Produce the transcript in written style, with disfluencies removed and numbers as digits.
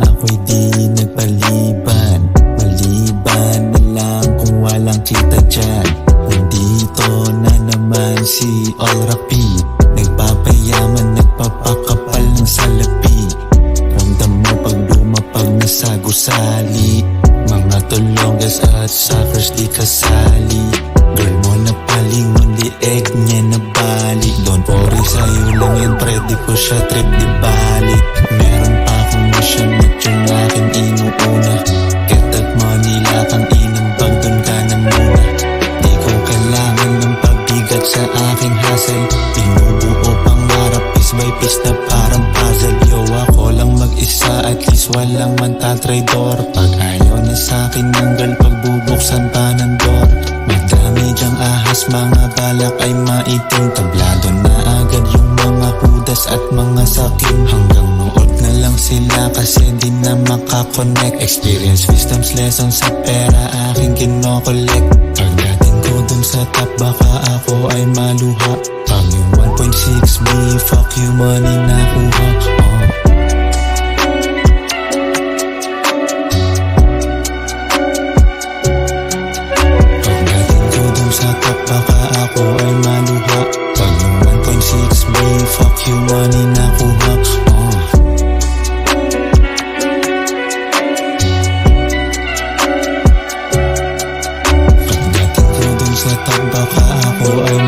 Ako'y di nagpaliban, maliban na lang kung walang kita dyan. Nandito na naman si All Rapid, nagpapayaman, nagpapakapal ng salapi. Ramdam mo pag lumapag na sa gusali, mga tulonggas at suckers di kasali. Girl mo na palingon, lieg niya na balik. Don't worry, sa'yo lang yan pre, di ko siya trip di balik. Meron pa akong mission at yung aking inuuna. Get that money, lakang inambag, dun ka na muna. Di ko kailangan ng pabigat sa aking hustle. Binubuo pangarap, piece by piece na parang puzzle. Yo, ako lang mag-isa, at least walang mantatraidor. Pag ayaw na sa'kin ng girl, pagbubuksan pa ng door. Madami dyang ahas, mga balak ay maitim. Tablado na agad yung mga hudas at mga sakim. Hanggang nood na lang sila kasi di na makakonect. Experience, wisdoms, lessons sa pera aking kinokolek. Pagdating ko dun sa top, baka ako ay maluha. Pag yung 1.6B, fuck you money nakuha. Sa top, baka ako ay maluha. Pag yung 1.6B, fuck you money nakuha. Pagdating ko dun sa top, baka ako ay